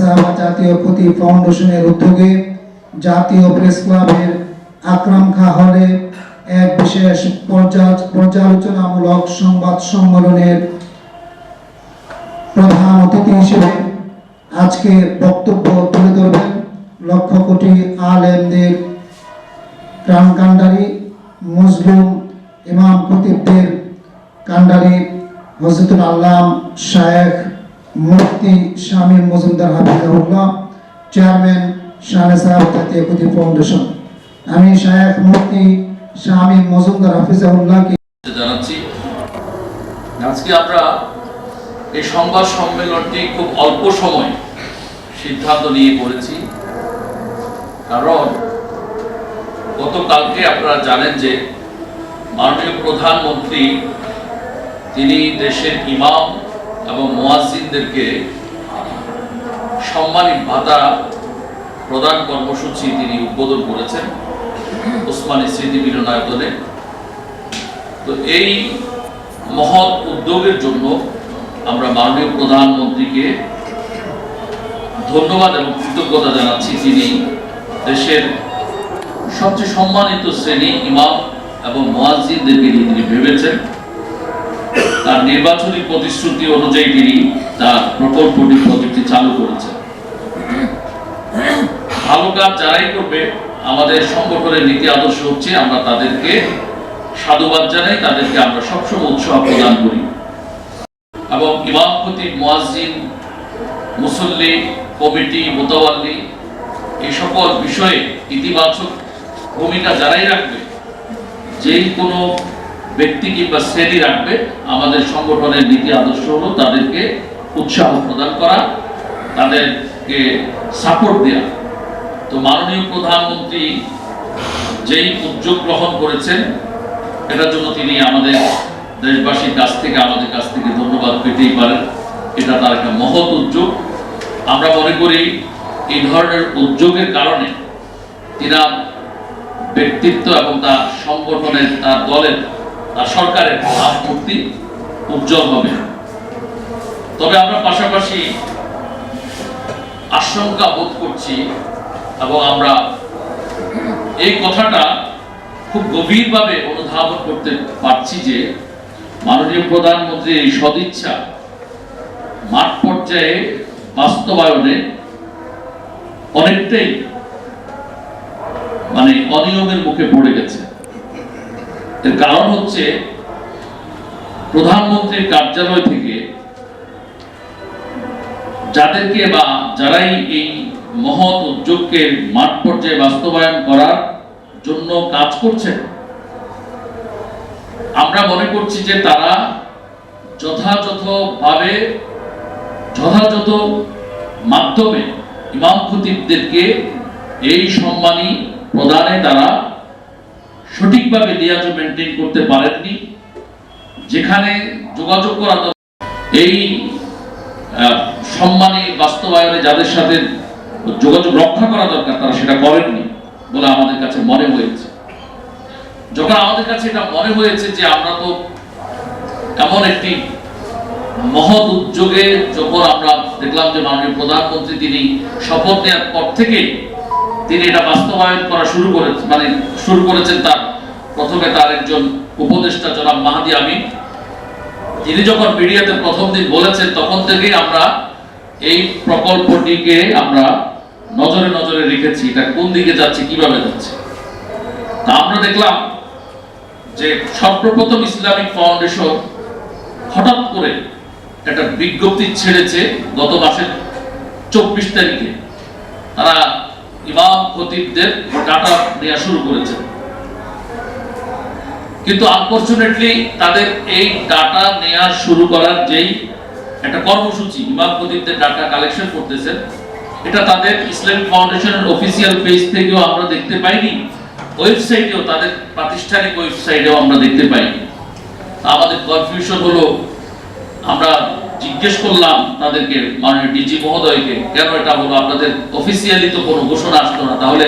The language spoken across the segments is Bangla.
সাহাবা জাতীয় পুঁথি ফাউন্ডেশনের উদ্যোগে জাতীয় প্রেস ক্লাবের আকরাম খাঁ হলে এক বিশেষ পর্যালোচনামূলক সংবাদ সম্মেলনের প্রধান অতিথি হিসেবে আজকে বক্তব্য তুলে ধরবেন লক্ষ কোটি আলেমদের প্রাণ কান্ডারি মুসলিম ইমাম খতিবদের কান্ডারি হযরতুল আল্লাম শায়েখ মুফতি শামীম মজুমদার হাফিজাহুল্লাহ, চেয়ারম্যান শানে সাহাবা জাতীয় পুঁথি ফাউন্ডেশন। আমি শায়েখ মুফতি শামীম মজুমদার হাফিজাহুল্লাহকে জানাচ্ছি। আজকে আমরা এই সংবাদ সম্মেলনটি খুব অল্প সময় সিদ্ধান্ত নিয়ে করেছি, কারণ গতকালকে আপনারা জানেন যে মাননীয় প্রধানমন্ত্রী তিনি দেশের ইমাম এবং মুয়াজ্জিনদেরকে সম্মানী ভাতা প্রদান কর্মসূচি তিনি উদ্বোধন করেছেন ওসমানী স্মৃতি মিলনায়তনে। তো এই মহৎ উদ্যোগের জন্য আমরা মাননীয় প্রধানমন্ত্রীকে ধন্যবাদ এবং কৃতজ্ঞতা জানাচ্ছি। তিনি দেশের সবচেয়ে সম্মানিত শ্রেণী ইমাম এবং মুয়াজ্জিনদেরকে নিয়ে তিনি ভেবেছেন, তার নির্বাচনী প্রতিশ্রুতি অনুযায়ী তিনি তার প্রকল্পটি চালু করেছেন। ভালো কাজ যারাই করবে, আমাদের সংগঠনের নীতি আদর্শ হচ্ছে আমরা তাদেরকে সাধুবাদ জানাই, তাদেরকে আমরা সবসময় উৎসাহ প্রদান করি এবং ইমাম খতিব মুয়াজ্জিন মুসল্লি কমিটি মুতাওয়াল্লি এই সকল বিষয়ে ইতিবাচক ভূমিকা যারাই রাখবে, যেই কোনো ব্যক্তি কিংবা শ্রেণী রাখবে, আমাদের সংগঠনের নীতি আদর্শ হলো তাদেরকে উৎসাহ প্রদান করা, তাদেরকে সাপোর্ট দেওয়া। তো মাননীয় প্রধানমন্ত্রী যেই উদ্যোগ গ্রহণ করেছেন, এটার জন্য তিনি আমাদের দেশবাসীর কাছ থেকে আমাদের কাছ থেকে ধন্যবাদ পেতেই পারেন। এটা তার একটা মহৎ উদ্যোগ। আমরা মনে করি এই ধরনের উদ্যোগের কারণে তিনার ব্যক্তিত্ব এবং তার সংগঠনের, তার দলের, তার সরকারের ভাবমূর্তি উজ্জ্বল হবে। তবে আমরা পাশাপাশি আশঙ্কা বোধ করছি এবং আমরা এই কথাটা খুব গভীরভাবে অনুধাবন করতে পারছি যে মাননীয় প্রধানমন্ত্রীর এই সদিচ্ছা মাঠ পর্যায়ে বাস্তবায়নে অনেকটাই অনিয়মের মুখে পড়ে গেছে। এর কারণ হচ্ছে প্রধানমন্ত্রীর কার্যালয় থেকে যাদেরকে বা যারাই এই মহৎ উদ্যোগকে মাঠ পর্যায়ে বাস্তবায়ন করার জন্য কাজ করছেন, আমরা মনে করছি যে তারা যথাযথভাবে যথাযথ মাধ্যমে ইমাম খতিবদেরকে এই সম্মানী প্রদানে তারা সঠিকভাবে লিয়াজু মেনটেন করতে পারেননি। যেখানে যোগাযোগ করা এই সম্মানী বাস্তবায়নে যাদের সাথে যোগাযোগ রক্ষা করা দরকার, তারা সেটা করেননি বলে আমাদের কাছে মনে হয়েছে। যখন আমাদের কাছে এটা মনে হয়েছে যে আমরা তো এমন একটি মহৎ উদ্যোগে, যখন আমরা দেখলাম যে মাননীয় প্রধানমন্ত্রী তিনি শপথ নেওয়ার পর থেকে তিনি এটা বাস্তবায়ন করা শুরু করেছেন। তার প্রথমে তার একজন উপদেষ্টা জনাব মাহাদি আমিন, তিনি যখন মিডিয়াতে প্রথম দিন বলেছেন, তখন থেকেই আমরা এই প্রকল্পটিকে আমরা নজরে নজরে রেখেছি, এটা কোন দিকে যাচ্ছে, কিভাবে যাচ্ছে। তা আমরা দেখলাম যে সর্বপ্রথম ইসলামিক ফাউন্ডেশন হঠাৎ করে একটা বিজ্ঞপ্তি ছেড়েছে গত মাসের 24 তারিখে। তারা ইমাম খতিবদের ডাটা নেওয়া শুরু করেছে, কিন্তু আনফরচুনেটলি তাদের এই ডাটা নেওয়া শুরু করার যেই একটা কর্মসূচি, ইমাম খতিবদের ডাটা কালেকশন করতেছেন, এটা তাদের ইসলামিক ফাউন্ডেশনের অফিসিয়াল পেজ থেকেও আমরা দেখতে পাইনি, ওয়েবসাইটেও, তাদের প্রাতিষ্ঠানিক ওয়েবসাইটেও আমরা দেখতে পাইনি। আমাদের কনফিউশন হলো, আমরা জিজ্ঞেস করলাম তাদেরকে, মাননীয় ডিজি মহোদয়কে, কেন এটা হলো, আপনাদের অফিসিয়ালি তো কোনো ঘোষণা আসলো না, তাহলে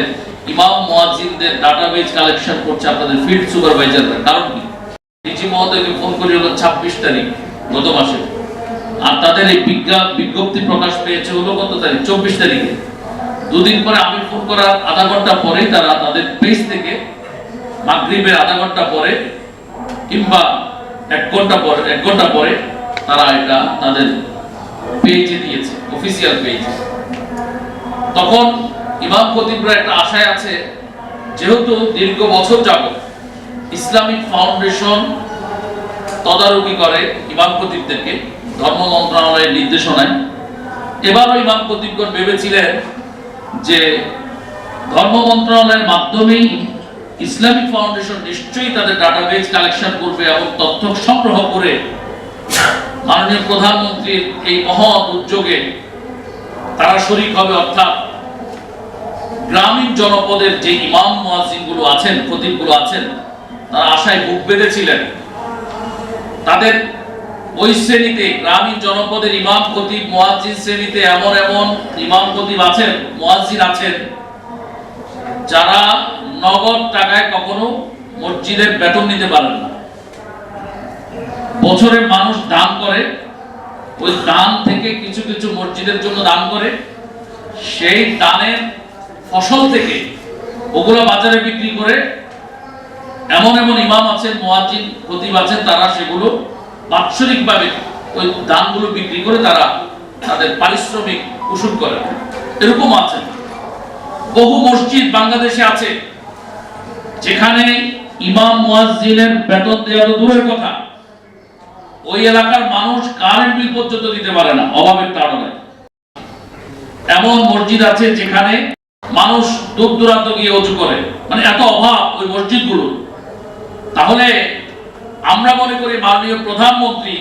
ইমাম মুয়াজ্জিনদের ডাটাবেজ কালেকশন করছে আপনাদের ফিল্ড সুপারভাইজাররা, কারণ কি? ডিজি মহোদয়কে ফোন করে হলো 26 তারিখ গত মাসে, আর তাদের এই বিজ্ঞপ্তি প্রকাশ পেয়েছে হলো কত তারিখ, 24 তারিখে। দুদিন পরে আমি ফোন করার আধা ঘন্টা পরেই তারা তাদের পেজ থেকে মাগরিবের আধা ঘন্টা পরে কিংবা 1 ঘন্টা পরে তারা এটা তাদের পেজে দিয়েছে, অফিসিয়াল পেজে। তখন ইমাম খতিবরা একটা আশায় আছে, যেহেতু দীর্ঘ বছর যাবত ইসলামিক ফাউন্ডেশন তদারকি করে ইমাম খতিবদেরকে ধর্ম মন্ত্রণালয়ের নির্দেশনায়, এবারও ইমাম খতিবগণ ভেবেছিলেন যে ধর্ম মন্ত্রণালয়ের মাধ্যমেই ইসলামিক ফাউন্ডেশন নিশ্চয়ই তাদের ডাটাবেজ কালেকশন করবে এবং তথ্য সংগ্রহ করে মাননীয় প্রধানমন্ত্রীর এই মহৎ উদ্যোগে তারা শরীক হবে। অর্থাৎ গ্রামীণ জনপদের যে ইমাম মুয়াজ্জিনগুলো আছেন, খতিবগুলো আছেন, তারা আশায় বুক বেঁধেছিলেন তাদের ওই শ্রেণীতে, গ্রামীণ জনপদের ইমাম খতিব মুয়াজ্জিন শ্রেণীতে এমন এমন ইমাম খতিব আছেন, মুয়াজ্জিন আছেন, যারা নগদ টাকায় কখনো মসজিদের বেতন নিতে পারেন না। বছরে মানুষ দান করে, ওই দান থেকে কিছু কিছু মসজিদের জন্য দান করে, সেই দানের ফসল থেকে ওগুলো বাজারে বিক্রি করে এমন এমন ইমাম আছেন, মুয়াজ্জিন খতিব আছেন, তারা সেগুলো বাৎসরিকভাবে ওই দানগুলো বিক্রি করে তারা তাদের পারিশ্রমিক উসুল করে। এরকম আছে বহু মসজিদ বাংলাদেশে আছে যেখানে ইমাম মুয়াজ্জিনের বেতন দেওয়া তো দূরের কথা, ওই এলাকার মানুষ কারেন্ট বিল পর্যন্ত দিতে পারে না অভাবের কারণে। এমন মসজিদ আছে যেখানে মানুষ দূর দূরান্ত গিয়ে ওযু করে, মানে এত অভাব ওই মসজিদগুলো। তাহলে আমরা মনে করি মাননীয় প্রধানমন্ত্রী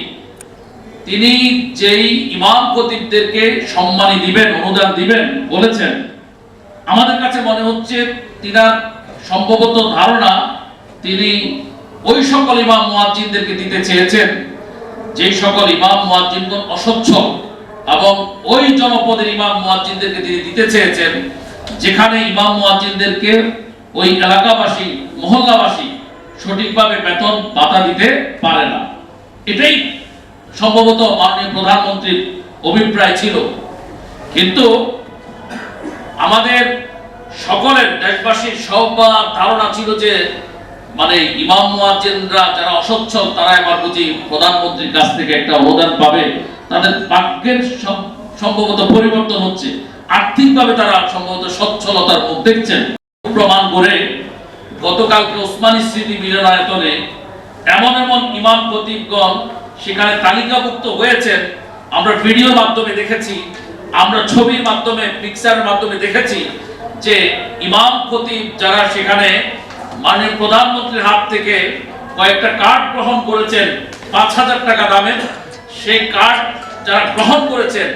তিনি যেই ইমাম খতিবদেরকে সম্মানী দিবেন, অনুদান দিবেন বলেছেন, আমাদের কাছে মনে হচ্ছে তিনার সম্ভবত ধারণা তিনি ওই সকল ইমাম মুয়াজ্জিনদেরকে দিতে চেয়েছেন যেই সকল ইমাম মুয়াজ্জিনগণ অসচ্ছল, এবং ওই জনপদের ইমাম মুয়াজ্জিনদেরকে তিনি দিতে চেয়েছেন যেখানে ইমাম মুয়াজ্জিনদেরকে ওই এলাকাবাসী, মহল্লাবাসী সঠিকভাবে বেতন ভাতা দিতে পারে না। এটাই সম্ভবত মাননীয় প্রধানমন্ত্রীর অভিপ্রায় ছিল। কিন্তু আমাদের সকলের, দেশবাসীর সবার ধারণা ছিল যে মানে ইমাম মুয়াজ্জিনরা যারা অসচ্ছল তারা এবার বুঝি প্রধানমন্ত্রীর কাছ থেকে একটা অনুদান পাবে, তাদের ভাগ্যের সম্ভবত পরিবর্তন হচ্ছে, আর্থিকভাবে তারা সম্ভবত সচ্ছলতার মুখ দেখছেন। প্রমাণ করে গতকালকে ওসমানী স্মৃতি মিলনায়তনে এমন এমন ইমাম খতিবগণ সেখানে তালিকাভুক্ত হয়েছেন, আমরা ভিডিওর মাধ্যমে দেখেছি, আমরা ছবির মাধ্যমে, পিকচারের মাধ্যমে দেখেছি যে ইমাম খতিব যারা সেখানে মাননীয় প্রধানমন্ত্রীর হাত থেকে কয়েকটা কার্ড গ্রহণ করেছেন 5,000 টাকা দামের, সেই কার্ড যারা গ্রহণ করেছেন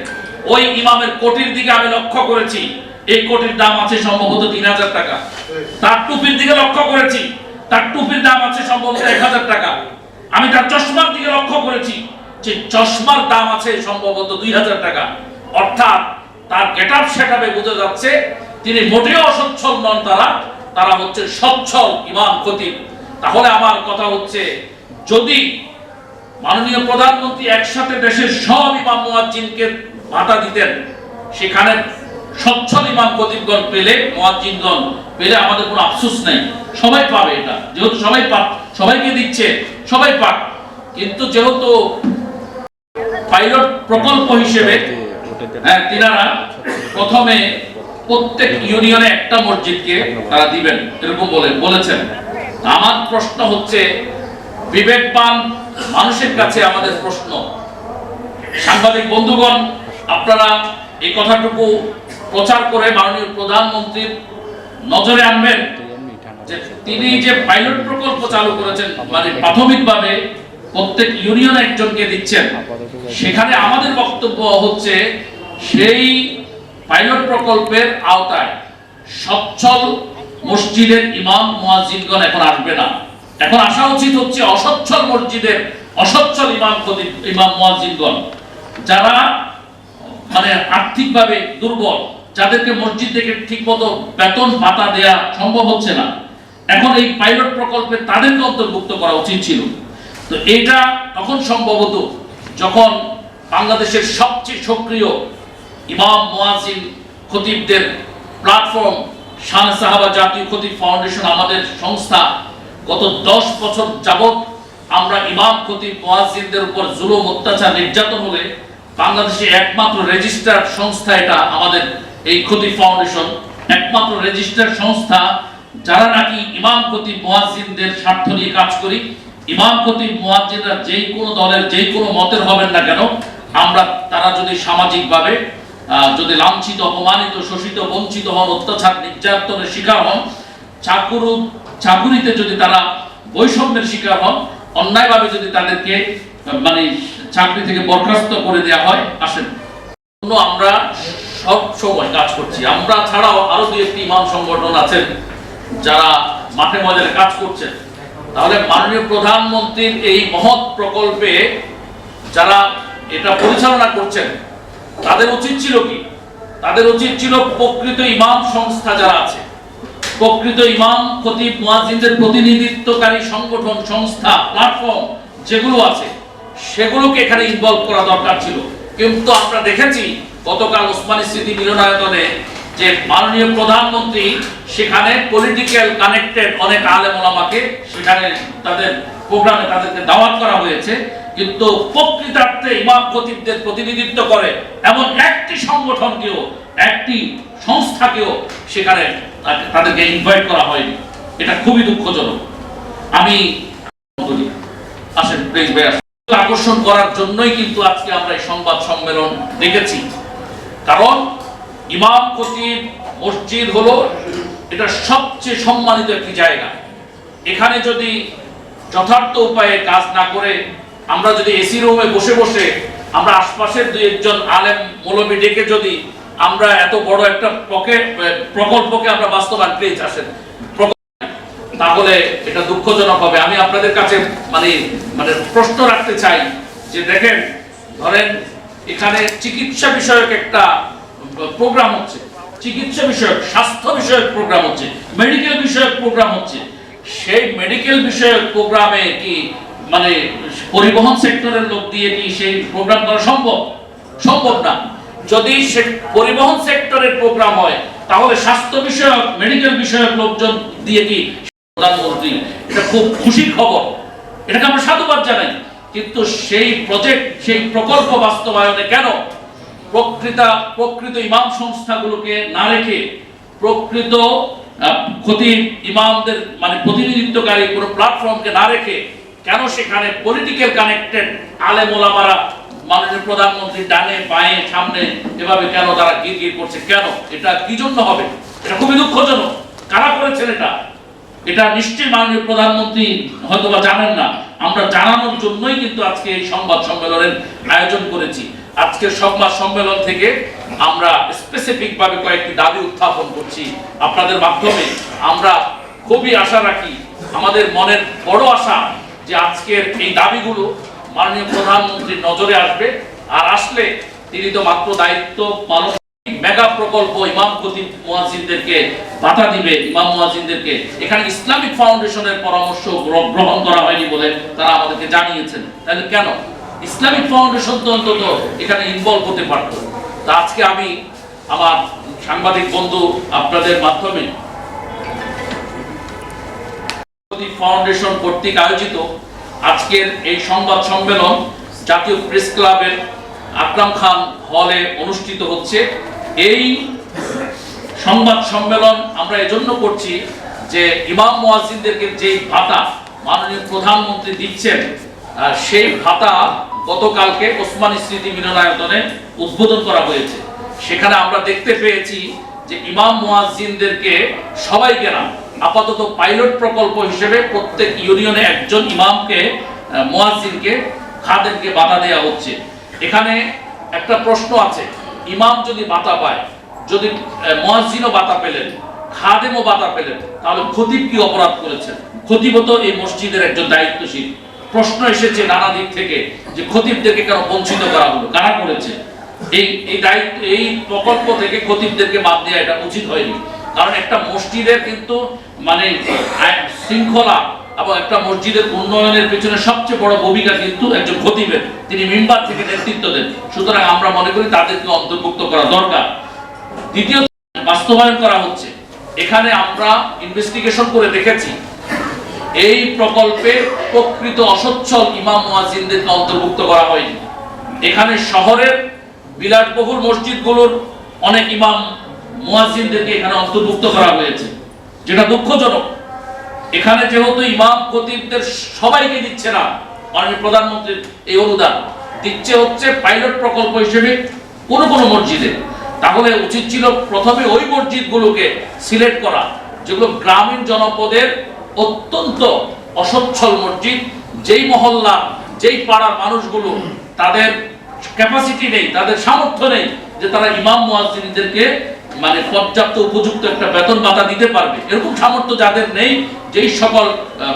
ওই ইমামের কোটির দিকে আমি লক্ষ্য করেছি, এই কোটির দাম আছে সম্ভবত 3,000 টাকা। তার টুপির দিকে লক্ষ্য করেছি, তার টুপির দাম আছে সম্ভবত 1,000 টাকা। আমি তার চশমার দিকে লক্ষ্য করেছি যে চশমার দাম আছে সম্ভবত 2,000 টাকা। অর্থাৎ তার গেটআপ সেটআপে বোঝা যাচ্ছে তিনি মোটেও অসচ্ছল নন, তারা হচ্ছে সচ্ছল ইমাম খতিব। তাহলে আমার কথা হচ্ছে, যদি মাননীয় প্রধানমন্ত্রী একসাথে দেশের সব ইমাম মুয়াজ্জিনকে ভাতা দিতেন, সেখানে সচ্ছল ইমাম খতিবগণ পেলে, মুয়াজ্জিনগণ পেলে আমাদের কোনো আফসোস নাই, সবাই পাবে। এটা যেহেতু সবাইকে দিচ্ছে, সবাই পাক। কিন্তু যেহেতু পাইলট প্রকল্প হিসেবে তিনারা প্রথমে প্রত্যেক ইউনিয়নে একটা মসজিদকে তারা দিবেন এরকম বলেছেন। আমার প্রশ্ন হচ্ছে, বিবেকবান মানুষের কাছে আমাদের প্রশ্ন, সাংবাদিক বন্ধুগণ আপনারা এই কথাটুকু প্রচার করে মাননীয় প্রধানমন্ত্রীর নজরে আনবেন যে তিনি যে পাইলট প্রকল্প চালু করেছেন, মানে প্রাথমিকভাবে প্রত্যেক ইউনিয়নে একজনকে দিচ্ছেন, সেখানে আমাদের বক্তব্য হচ্ছে সেই পাইলট প্রকল্পের আওতায় সচ্ছল মসজিদের ইমাম মুয়াজ্জিনগণ এখন আসবে না। এখন আসা উচিত হচ্ছে অসচ্ছল মসজিদের অসচ্ছল ইমাম মুয়াজ্জিনগণ, যারা মানে আর্থিকভাবে দুর্বল, যাদেরকে মসজিদ থেকে ঠিকমতো বেতন ভাতা দেয়া সম্ভব হচ্ছে না। এখন এই পাইলট প্রকল্পে তাদেরকে অন্তর্ভুক্ত করা উচিত ছিল। তো এটা তখন সম্ভবত যখন বাংলাদেশের সবচেয়ে সক্রিয় ইমাম মুয়াজ্জিন খতিবদের প্ল্যাটফর্ম শান সাহাবা জাতীয় খতিব ফাউন্ডেশন আমাদের সংস্থা। গত 10 বছর যাবত আমরা ইমাম খতিব মুয়াজ্জিনদের উপর জুলুম, অত্যাচার, নির্যাতন হলে বাংলাদেশে একমাত্র রেজিস্টার্ড সংস্থা এটা আমাদের এই খতিব ফাউন্ডেশন, একমাত্র রেজিস্টার্ড সংস্থা যারা নাকি ইমাম খতিব মুয়াজ্জিনদের স্বার্থ নিয়ে কাজ করি। ইমাম খতিব মুয়াজ্জিনরা যেই কোনো দলের যেই কোনো মতের হবেন না কেন, আমরা তারা যদি সামাজিকভাবে যদি লাঞ্ছিত, অপমানিত, শোষিত, বঞ্চিত হন, অত্যাচার নির্যাতনের শিকার হন, চাকুরিতে যদি তারা বৈষম্যের শিকার হন, অন্যায়ভাবে যদি তাদেরকে মানে চাকরি থেকে বরখাস্ত করে দেওয়া হয়, আসেন আমরা সব সময় কাজ করছি। আমরা ছাড়াও আরো 2-1টি ইমাম সংগঠন আছেন যারা মাঠে ময়দানে কাজ করছেন। তাহলে মাননীয় প্রধানমন্ত্রীর এই মহৎ প্রকল্পে যারা এটা পরিচালনা করছেন তাদের উচিত ছিল কি? তাদের উচিত ছিল প্রকৃত ইমাম সংস্থা যারা আছে, প্রকৃত ইমাম খতিব মুয়াজ্জিনদের প্রতিনিধিত্বকারী সংগঠন, সংস্থা, প্ল্যাটফর্ম যেগুলো আছে সেগুলোকে এখানে ইনভলভ করা দরকার ছিল। কিন্তু আমরা দেখেছি গতকাল ওসমানী স্মৃতি মিলনায়তনে যে মাননীয় প্রধানমন্ত্রী সেখানে পলিটিক্যাল কানেক্টেড অনেক আলেম ওলামাকে সেখানে তাদের প্রোগ্রামে তাদেরকে দাওয়াত করা হয়েছে, কিন্তু প্রকৃতার্থে ইমাম খতিবদের প্রতিনিধিত্ব করে এমন একটি সংগঠনকেও, একটি সংস্থাকেও সেখানে তাদেরকে ইনভাইট করা হয়নি। এটা খুবই দুঃখজনক। আমি আসেন প্লিজ ভাই, আকর্ষণ করার জন্যই কিন্তু আজকে আমরা এই সংবাদ সম্মেলন দেখেছি। কারণ ইমাম খতিব মসজিদ হলো এটা সবচেয়ে সম্মানিত একটি জায়গা। এখানে যদি যথার্থ উপায়ে কাজ না করে আমরা যদি এসি রুমে বসে বসে আমরা আশপাশের 2-1জন আলেম মৌলবি ডেকে যদি আমরা এত বড় একটা প্রকল্পকে আমরা বাস্তবায়ন প্লিজ আসেন, তাহলে এটা দুঃখজনক হবে। আমি আপনাদের কাছে মানে প্রশ্ন রাখতে চাই যে দেখেন, ধরেন এখানে চিকিৎসা বিষয়ক একটা প্রোগ্রাম হচ্ছে, চিকিৎসা বিষয়ক, স্বাস্থ্য বিষয়ক প্রোগ্রাম হচ্ছে, মেডিকেল বিষয়ক প্রোগ্রাম হচ্ছে। সেই মেডিকেল বিষয়ক প্রোগ্রামে কি মানে পরিবহন সেক্টরের লোক দিয়ে কি সেই প্রোগ্রাম করা সম্ভব? সম্ভব না। যদি সে পরিবহন সেক্টরের প্রোগ্রাম হয় তাহলে স্বাস্থ্য বিষয়ক, মেডিকেল বিষয়ক লোকজন দিয়ে কি প্রধানমন্ত্রী, এটা খুব খুশির খবর, এটাকে আমরা সাধুবাদ জানাই। কিন্তু সেই প্রজেক্ট, সেই প্রকল্প বাস্তবায়নে কেন প্রকৃত ইমাম সংস্থাগুলোকে না রেখে, প্রকৃত খতিব ইমামদের মানে প্রতিনিধিত্বকারী কোনো প্ল্যাটফর্মকে না রেখে কেন সেখানে পলিটিক্যাল কানেক্টেড আলেম ওলামারা মাননীয় প্রধানমন্ত্রী ডানে বাঁয়ে সামনে এভাবে কেন তারা গিরগির করছে? কেন? এটা কি জন্য হবে? এটা খুবই দুঃখজনক। কারা করেছেন এটা? এটা নিশ্চয়ই মাননীয় প্রধানমন্ত্রী হয়তোবা জানেন না। আমরা জানানোর জন্যই কিন্তু আজকে এই সংবাদ সম্মেলনের আয়োজন করেছি। আজকের সংবাদ সম্মেলন থেকে আমরা স্পেসিফিক ভাবে কয়েকটি দাবি উত্থাপন করছি আপনাদের মাধ্যমে। আমরা খুবই আশা রাখি, আমাদের মনের বড় আশা যে আজকের এই দাবিগুলো মাননীয় প্রধানমন্ত্রীর নজরে আসবে। আর আসলে তিনি তো মাত্র দায়িত্ব পালন, মেগা প্রকল্প ইমাম খতিব মুয়াজ্জিনদেরকে ভাতা দিবে, ইমাম মুয়াজ্জিনদেরকে। এখানে ইসলামিক ফাউন্ডেশনের পরামর্শ গ্রহণ করা হয়নি বলে তারা আমাদেরকে জানিয়েছেন। তাহলে কেন? ইসলামিক ফাউন্ডেশন তো অন্তত এখানে ইনভলভ হতে পারত। তা আজকে আমি আমার সাংবাদিক বন্ধু আপনাদের মাধ্যমে ফাউন্ডেশন কর্তৃক আয়োজিত আজকের এই সংবাদ সম্মেলন জাতীয় প্রেস ক্লাবের আকরাম খান হলে অনুষ্ঠিত হচ্ছে। এই সংবাদ সম্মেলন আমরা এজন্য করছি যে ইমাম মুয়াজ্জিনদেরকে যে ভাতা মাননীয় প্রধানমন্ত্রী দিচ্ছেন, সেই ভাতা গতকালকে ওসমানী স্মৃতি মিলনায়তনে উদ্বোধন করা হয়েছে। সেখানে আমরা দেখতে পেয়েছি যে ইমাম মুয়াজ্জিনদেরকে সবাইকে না, আপাতত পাইলট প্রকল্প হিসেবে প্রত্যেক ইউনিয়নে একজন ইমামকে, মুয়াজ্জিনকে, খাদেমকে ভাতা দেওয়া হচ্ছে। এখানে একটা প্রশ্ন আছে, ইমাম যদি ভাতা পায়, যদি মুয়াজ্জিনও ভাতা পেলেন, খাদেমও ভাতা পেলেন, তাহলে খতিব কি অপরাধ করেছেন? খতিবও তো এই মসজিদের একজন দায়িত্বশীল। প্রশ্ন এসেছে নানা দিক থেকে যে খতিবদেরকে কেন বঞ্চিত করা হলো, কারা করেছে? এই দায়িত্ব, এই প্রকল্প থেকে খতিবদেরকে বাদ দেওয়া এটা উচিত হয়নি। কারণ একটা মসজিদের কিন্তু মানে শৃঙ্খলা এবং একটা মসজিদের উন্নয়নের পেছনে সবচেয়ে বড় ভূমিকা কিন্তু একজন খতিবের, তিনি মিম্বার থেকে নেতৃত্ব দেন। সুতরাং আমরা মনে করি তাদেরকে অন্তর্ভুক্ত করা দরকার। দ্বিতীয়ত, বাস্তবায়ন করা হচ্ছে। এখানে আমরা ইনভেস্টিগেশন করে দেখেছি এই প্রকল্পে প্রকৃত অসচ্ছল ইমাম মুয়াজ্জিনদেরকে অন্তর্ভুক্ত করা হয়নি। এখানে শহরের বিলাসবহুল মসজিদগুলোর অনেক ইমাম মুয়াজ্জিনদেরকে এখানে অন্তর্ভুক্ত করা হয়েছে, যেটা দুঃখজনক। এখানে যেহেতু ইমাম খতিবদের সবাইকে দিচ্ছে না মাননীয় প্রধানমন্ত্রীর এই অনুদান, দিচ্ছে হচ্ছে পাইলট প্রকল্প হিসেবে কোন কোন মসজিদে, তাহলে উচিত ছিল প্রথমে ওই মসজিদগুলোকে সিলেক্ট করা যেগুলো গ্রামীণ জনপদের অত্যন্ত অসচ্ছল মসজিদ, যেই মহল্লা যেই পাড়ার মানুষগুলো তাদের ক্যাপাসিটি নেই, তাদের সামর্থ্য নেই যে তারা ইমাম মুয়াজ্জিনদেরকে মানে পর্যাপ্ত উপযুক্ত একটা বেতন ভাতা দিতে পারবে, এরকম সামর্থ্য যাদের নেই, যেই সকল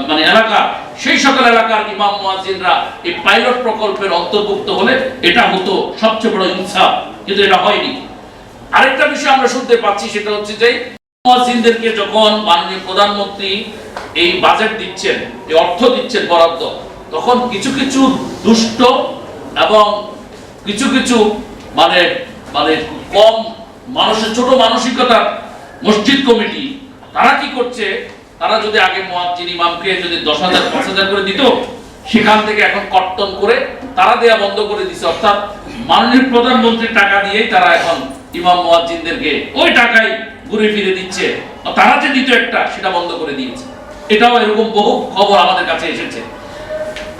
মানে এলাকা, সেই সকল এলাকার ইমাম মুয়াজ্জিনরা এই পাইলট প্রকল্পের অন্তর্ভুক্ত হলে এটা হতো সবচেয়ে বড় ইনসাফ, কিন্তু এটা হয়নি। আরেকটা বিষয় আমরা শুনতে পাচ্ছি, সেটা হচ্ছে যে মুয়াজ্জিনদেরকে যখন মাননীয় প্রধানমন্ত্রী এই বাজেট দিচ্ছেন, এই অর্থ দিচ্ছেন বরাদ্দ, তখন কিছু কিছু দুষ্ট এবং কিছু কিছু মানে মানে কম মানুষের ছোট মানসিকতার মসজিদ কমিটি, তারা কি করছে, তারা যদি আগে মুয়াজ্জিন ইমামকে যদি 10,000 5,000 করে দিত, সেখান থেকে এখন কর্তন করে তারা দেয়া বন্ধ করে দিছে। অর্থাৎ মাননীয় প্রধানমন্ত্রীর টাকা দিয়েই তারা এখন ইমাম মুয়াজ্জিনদেরকে ওই টাকাই ঘুরে ফিরে দিচ্ছে, তারা যে দিত একটা সেটা বন্ধ করে দিয়েছে। এটাও এরকম বহু খবর আমাদের কাছে এসেছে।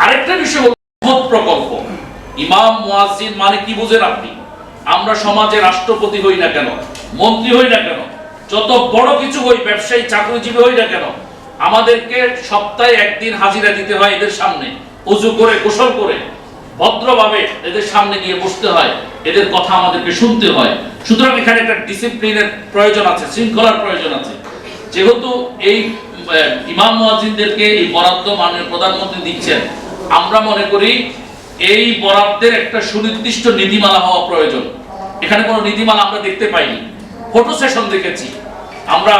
আরেকটা বিষয় হলো মহৎ প্রকল্প। ইমাম মুয়াজ্জিন মানে কি বুঝেন আপনি? আমরা সমাজে রাষ্ট্রপতি হই না কেন, মন্ত্রী হই না কেন, যত বড় কিছু হই, ব্যবসায়ী চাকরিজীবী হই না কেন, আমাদেরকে সপ্তাহে একদিন হাজিরা দিতে হয় এদের সামনে, ওযু করে গোসল করে ভদ্রভাবে এদের সামনে গিয়ে বসতে হয়, এদের কথা আমাদেরকে শুনতে হয়। সুতরাং এখানে একটা ডিসিপ্লিনের প্রয়োজন আছে, শৃঙ্খলার প্রয়োজন আছে। যেহেতু এই ইমাম মুয়াজ্জিনদেরকে এই বরাদ্দ মাননীয় প্রধানমন্ত্রী দিচ্ছেন, আমরা মনে করি এই বরাদ্দের একটা সুনির্দিষ্ট নীতিমালা হওয়া প্রয়োজন। এখানে কোনো নীতিমালা আমরা দেখতে পাইনি। ফটো সেশন দেখেছি, আমরা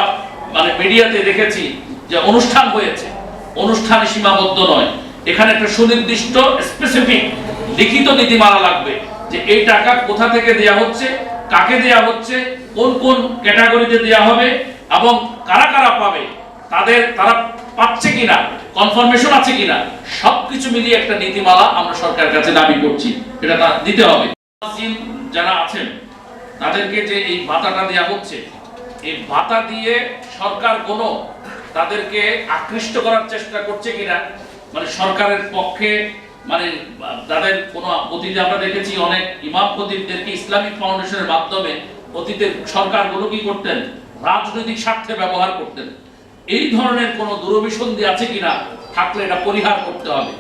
মানে মিডিয়াতে দেখেছি যে অনুষ্ঠান হয়েছে, অনুষ্ঠানে সীমাবদ্ধ নয়। এখানে একটা সুনির্দিষ্ট স্পেসিফিক লিখিত নীতিমালা লাগবে যে এই টাকা কোথা থেকে দেয়া হচ্ছে, কাকে দেয়া হচ্ছে, কোন কোন ক্যাটাগরিতে দেয়া হবে এবং কারা কারা পাবে, তারা পাচ্ছে কিনা, কনফার্মেশন আছে কিনা, সবকিছু মিলিয়ে একটা নীতিমালা আমরা সরকারের কাছে দাবি করছি, এটা দিতে হবে। যারা আছেন তাদেরকে যে এই ভাতাটা দেয়া হচ্ছে, এই ভাতা দিয়ে সরকার কোনো তাদেরকে আকৃষ্ট করার চেষ্টা করছে কিনা, মানে সরকারের পক্ষে মানে তাদের কোনো অতীতে আমরা দেখেছি অনেক ইমাম খতিবদেরকে ইসলামিক ফাউন্ডেশনের মাধ্যমে অতীতে সরকারগুলো কি করতেন, রাজনৈতিক স্বার্থে ব্যবহার করতেন। এই ধরনের কোনো দুরভিসন্ধি আছে কিনা, থাকলে এটা পরিহার করতে হবে।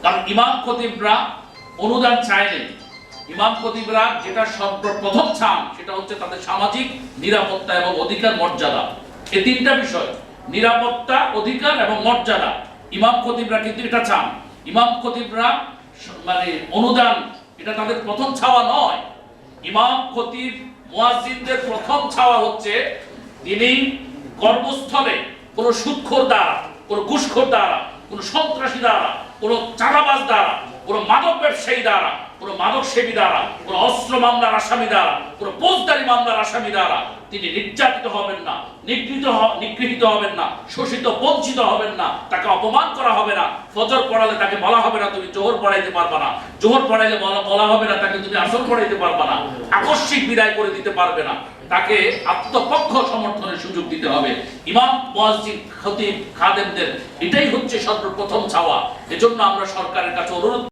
কারণ ইমাম খতিবরা অনুদান চায়নি, ইমাম খতিবরা যেটা সর্বপ্রথম চান সেটা হচ্ছে তাদের সামাজিক নিরাপত্তা এবং অধিকার মর্যাদা। এই তিনটা বিষয়, নিরাপত্তা, অধিকার এবং মর্যাদা, ইমাম খতিবরা কিন্তু এটা চান। ইমাম খতিবরা মানে অনুদান এটা তাদের প্রথম চাওয়া নয়। ইমাম খতিব মুয়াজ্জিনদের প্রথম চাওয়া হচ্ছে তিনি কর্মস্থলে কোন সুদখোর দ্বারা, কোন ঘুষখোর দ্বারা, কোন সন্ত্রাসী দ্বারা, কোন চাঁদাবাজ দ্বারা, কোন মাদক ব্যবসায়ী দ্বারা, কোন মাদক সেবী দ্বারা, কোন অস্ত্র মামলার আসামি দ্বারা, কোন ফৌজদারি মামলার আসামি দ্বারা তিনি নির্যাতিত হবেন না, নিগৃহীত হবেন না, শোষিত বঞ্চিত হবেন না, তাকে অপমান করা হবে না। ফজর পড়ালে তাকে বলা হবে না তুমি জোহর পড়াইতে পারবা না, জোহর পড়াইলে বলা হবে না তাকে তুমি আসর পড়াইতে পারবা না, আকস্মিক বিদায় করে দিতে পারবে না, তাকে আত্মপক্ষ সমর্থনের সুযোগ দিতে হবে। ইমাম, মুয়াজ্জিন, খতিব, খাদেমদের এটাই হচ্ছে সর্বপ্রথম চাওয়া। এজন্য আমরা সরকারের কাছে অনুরোধ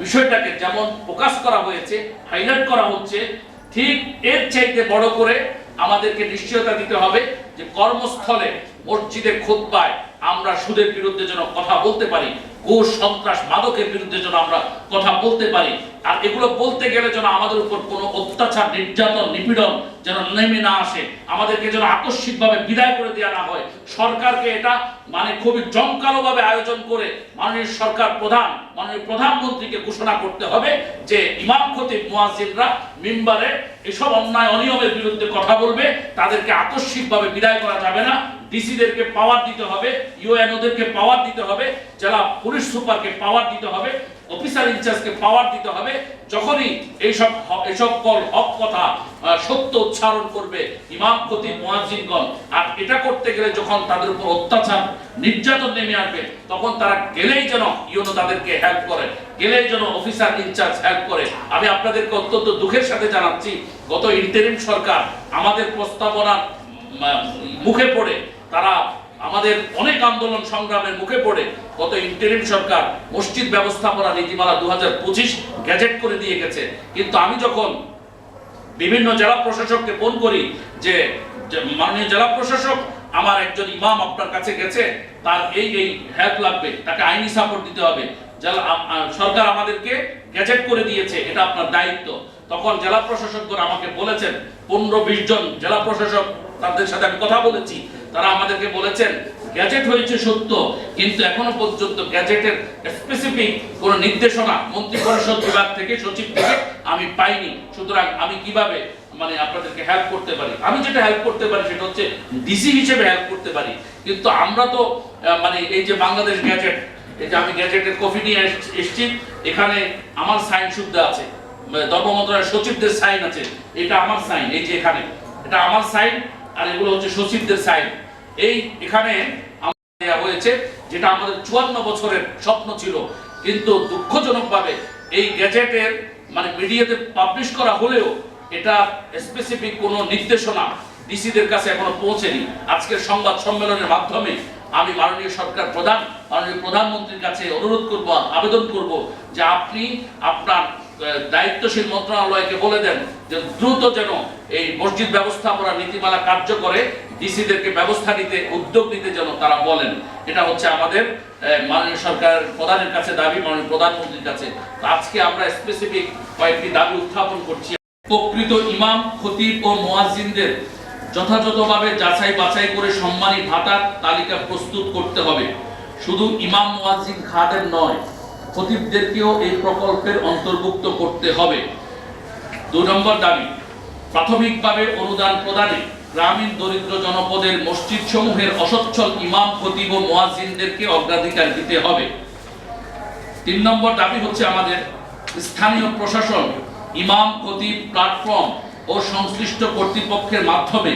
বিষয়টাকে যেমন ফোকাস করা হয়েছে, হাইলাইট করা হচ্ছে, ঠিক এর চাইতে বড় করে আমাদেরকে নিশ্চয়তা দিতে হবে যে কর্মস্থলে, মসজিদে, খুতবায় আমরা সুদের বিরুদ্ধে যেন কথা বলতে পারি, ঘুষ, সন্ত্রাস, মাদকের বিরুদ্ধে যেন আমরা কথা বলতে পারি। আর এগুলো বলতে গেলে যেন আমাদের উপর কোনো অত্যাচার, নির্যাতন, নিপীড়ন যেন নেমে না আসে, আমাদেরকে যেন আকস্মিকভাবে বিদায় করে দেওয়া না হয়। সরকারকে এটা মানে খুবই জমকালোভাবে আয়োজন করে মাননীয় সরকার প্রধান, মাননীয় প্রধানমন্ত্রীকে ঘোষণা করতে হবে যে ইমাম খতিব মুয়াজ্জিনরা মিম্বারে এসব অন্যায় অনিয়মের বিরুদ্ধে কথা বলবে, তাদেরকে আকস্মিকভাবে বিদায় করা যাবে না, ডিসিদেরকে পাওয়ার দিতে হবে, ইউএনওদেরকে পাওয়ার দিতে হবে, জেলা পুলিশ সুপারকে পাওয়ার দিতে হবে, অফিসার ইনচার্জকে পাওয়ার দিতে হবে। যখনই এইসব হক কথা সত্য উচ্চারণ করবে ইমাম খতিব মুয়াজ্জিনগণ, আর এটা করতে গেলে যখন তাদের উপর অত্যাচার নির্যাতন নেমে আসবে, তখন তারা গেলেই যেন ইউনো তাদেরকে হেল্প করে, গেলেই যেন অফিসার ইনচার্জ হেল্প করে। আমি আপনাদেরকে অত্যন্ত দুঃখের সাথে জানাচ্ছি, গত ইন্টারিম সরকার আমাদের প্রস্তাবনার মুখে পড়ে, তারা আমাদের অনেক আন্দোলন সংগ্রামের মুখে পড়ে গত ইন্টারিম সরকার মসজিদ ব্যবস্থাপনা নীতিমালা 2025 গ্যাজেট করে দিয়ে গেছে। কিন্তু আমি যখন বিভিন্ন জেলা প্রশাসককে ফোন করি যে মাননীয় জেলা প্রশাসক, আমার একজন ইমাম আপনার কাছে গেছে, তার এই হেল্প লাগবে, তাকে আইনি সাপোর্ট দিতে হবে, সরকার আমাদেরকে গ্যাজেট করে দিয়েছে, এটা আপনার দায়িত্ব। তখন জেলা প্রশাসকগণ আমাকে বলেছেন, 15-20 জন জেলা প্রশাসক, তাদের সাথে আমি কথা বলেছি, তারা আমাদেরকে বলেছেন গ্যাজেট হয়েছে সত্য, কিন্তু এখনো পর্যন্ত গ্যাজেটের স্পেসিফিক কোনো নির্দেশনা মন্ত্রী পরিষদ বিভাগ থেকে, সচিব থেকে আমি পাইনি। সুতরাং আমি কিভাবে আপনাদেরকে হেল্প করতে পারি? আমি যেটা হেল্প করতে পারি সেটা হচ্ছে ডিসি হিসেবে হেল্প করতে পারি। কিন্তু আমরা তো এই যে বাংলাদেশ গ্যাজেট, এই যে আমি গ্যাজেটের কপি নিয়ে এসেছি, এখানে আমার সাইন শুদ্ধ আছে, ধর্ম মন্ত্রণালয়ের সচিবদের সাইন আছে, এটা আমার সাইন, এই যে এখানে এটা আমার সাইন, আর এগুলো হচ্ছে সচিবদের সাইন। এখানে দেওয়া হয়েছে, যেটা আমাদের 54 বছরের স্বপ্ন ছিল, কিন্তু দুঃখজনকভাবে এই গ্যাজেটের মিডিয়াতে পাবলিশ করা হলেও এটা স্পেসিফিক কোনো নির্দেশনা ডিসিদের কাছে এখনো পৌঁছেনি। আজকের সংবাদ সম্মেলনের মাধ্যমে আমি মাননীয় প্রধানমন্ত্রীর কাছে অনুরোধ করব, আবেদন করব যে আপনি আপনার দায়িত্বশীল মন্ত্রণালয়কে বলে দেন যে দ্রুত যেন এই মসজিদ ব্যবস্থাপনা নীতিমালা কার্যকরে ডিসিদেরকে ব্যবস্থা নিতে, উদ্যোগ নিতে যেন তারা বলেন। এটা হচ্ছে আমাদের মাননীয় সরকারের প্রধানের কাছে দাবি, মাননীয় প্রধানমন্ত্রীর কাছে। আজকে আমরা স্পেসিফিক কয়েকটি দাবি উত্থাপন করছি। প্রকৃত ইমাম, খতিব ও মুয়াজ্জিনদের যথাযথভাবে যাচাই বাছাই করে সম্মানী ভাতার তালিকা প্রস্তুত করতে হবে। শুধু ইমাম, মুয়াজ্জিন, খাদেম নয়, খতিবদেরকেও এই প্রকল্পের অন্তর্ভুক্ত করতে হবে। 2 নম্বর দাবি, প্রাথমিকভাবে অনুদান প্রদানে গ্রামীণ দরিদ্র জনপদের মসজিদ সমূহের অসচ্ছল ইমাম, খতিব ও মুয়াজ্জিনদেরকে অগ্রাধিকার দিতে হবে। 3 নম্বর দাবি হচ্ছে আমাদের স্থানীয় প্রশাসন ইমাম, খতিব প্ল্যাটফর্ম ও সংশ্লিষ্ট কর্তৃপক্ষের মাধ্যমে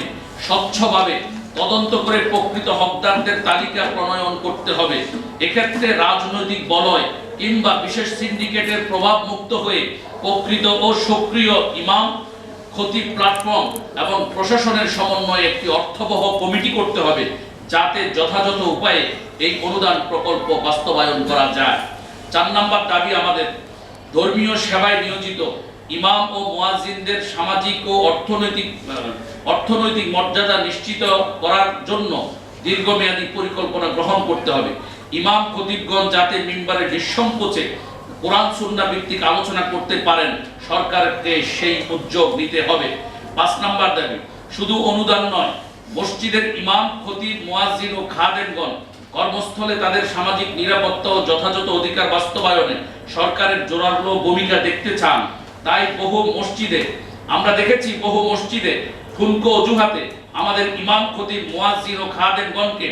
স্বচ্ছভাবে তদন্ত করে প্রকৃত হকদারদের তালিকা প্রণয়ন করতে হবে। এক্ষেত্রে রাজনৈতিক বলয় কিংবা বিশেষ সিন্ডিকেটের প্রভাব মুক্ত হয়ে প্রকৃত ও সক্রিয় ইমাম, খতিব প্ল্যাটফর্ম এবং প্রশাসনের সমন্বয়ে একটি অর্থবহ কমিটি করতে হবে, যাতে যথাযথ উপায়ে এই অনুদান প্রকল্প বাস্তবায়ন করা যায়। 4 নম্বর দাবি আমাদের ধর্মীয় সেবায় নিয়োজিত ইমাম ও মুয়াজ্জিনদের সামাজিক ও অর্থনৈতিক মর্যাদা নিশ্চিত করার জন্য দীর্ঘমেয়াদী পরিকল্পনা গ্রহণ করতে হবে। ইমাম, খতিবগণ যাতে মিম্বারে নিঃসংকোচে কোরআন সুন্নাহ ভিত্তিক আলোচনা করতে পারেন, সরকারকে সেই উদ্যোগ নিতে হবে। 5 নম্বর দাবি, শুধু অনুদান নয়, মসজিদের ইমাম, খতিব, মুয়াজ্জিন ও খাদেমগণ কর্মস্থলে তাদের সামাজিক নিরাপত্তা ও যথাযথ অধিকার বাস্তবায়নে সরকারের জোরালো ভূমিকা দেখতে চান। তাই বহু মসজিদে আমরা দেখেছি, বহু মসজিদে ঠুনকো অজুহাতে আমাদের ইমাম, খতিব, মুয়াজ্জিন ও খাদেমগণকে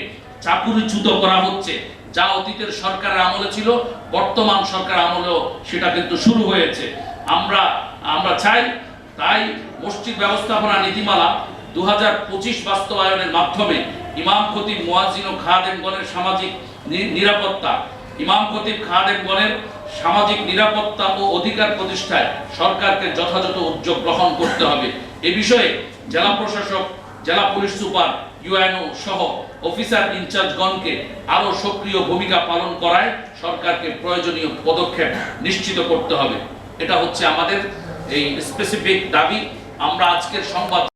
চাকুরিচ্যুত করা হচ্ছে, যা অতীতের সরকারের আমলে ছিল, বর্তমান সরকার আমলেও সেটা কিন্তু শুরু হয়েছে। আমরা চাই তাই মসজিদ ব্যবস্থাপনা নীতিমালা 2025 বাস্তবায়নের মাধ্যমে ইমাম, খতিব, মুয়াজ্জিন ও খাদেমগণের সামাজিক নিরাপত্তা, ইমাম, খতিব, খাদেমগণের সামাজিক নিরাপত্তা ও অধিকার প্রতিষ্ঠায় সরকারকে যথাযথ উদ্যোগ গ্রহণ করতে হবে। এ বিষয়ে জেলা প্রশাসক, জেলা পুলিশ সুপার, ইউএনও সহ অফিসার ইনচার্জগণকে আরো সক্রিয় ভূমিকা পালন করায় সরকারকে প্রয়োজনীয় পদক্ষেপ নিশ্চিত করতে হবে। এটা হচ্ছে আমাদের এই স্পেসিফিক দাবি। আমরা আজকের সংবাদ